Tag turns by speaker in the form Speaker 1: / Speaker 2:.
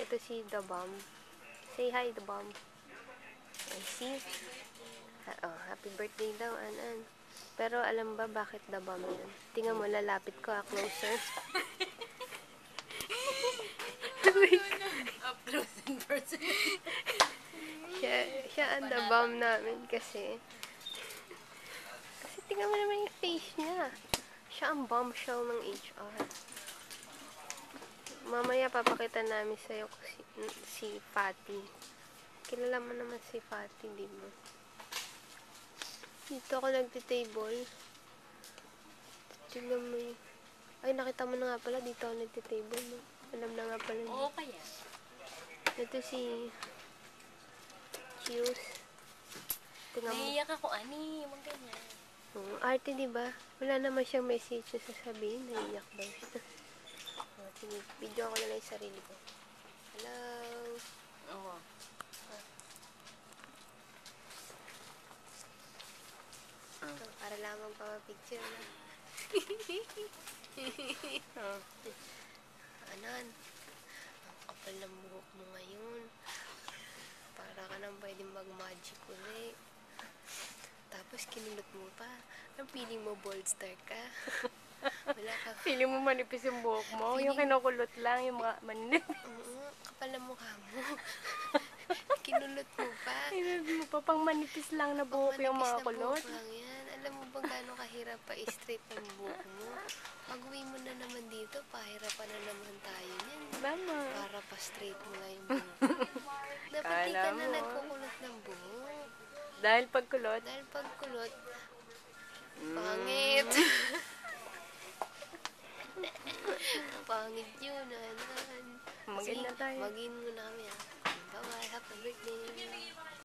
Speaker 1: Ito si The Bomb. Say hi, The Bomb. I see. Happy birthday daw, An. Pero alam ba bakit The Bomb yan? Tingnan mo, lalapit ko, closer.
Speaker 2: Up close and personal.
Speaker 1: Siya ang The Bomb namin kasi tingnan mo naman yung face niya. Siya ang bombshell ng HR. Mamaya papakita namin sa'yo si Fatty. Kilala mo naman si Fatty, di ba? Dito ako nagtitable. Tingnan mo yun. Ay, nakita mo na nga pala. Dito ako nagtitable. No? Alam na nga pala.
Speaker 2: Oo, kaya.
Speaker 1: Ito si Hughes. Tingnan mo.
Speaker 2: Naiiyak ako, Ani. Huwag ganyan.
Speaker 1: Arte, di ba? Wala naman siyang message na sasabihin. Naiiyak daw siya. Sige, video ako na lang yung sarili ko. Hello?
Speaker 2: Oo.
Speaker 1: Para lang magpapapicture na. Anan, ang kapal ng buhok mo ngayon. Para ka nang pwedeng mag-magic ulit. Tapos kinulot mo pa. Ang feeling mo bold star ka? Wala ka.
Speaker 3: Feeling mo manipis yung buhok mo? Yung kinukulot lang, yung mga manipis.
Speaker 1: Kapal na mukha mo. Kinulot mo pa.
Speaker 3: Kinulot mo pa, pang manipis lang na buhok yung mga kulot.
Speaker 1: Manipis na buhok lang yan. Alam mo ba gano'ng kahirap pa i-straight ang buhok mo? Pag-uwi mo na naman dito, pahirapan na naman tayo yan.
Speaker 3: Tama.
Speaker 1: Para pa-straight mo nga yung buhok. Dapat di ka na nagkukulot ng buhok.
Speaker 3: Dahil pagkulot?
Speaker 1: Dahil pagkulot, pangit. Pangit yun, Anan.
Speaker 3: Mag-in na tayo.
Speaker 1: Mag-in muna kami, ha. Bye-bye. Happy birthday.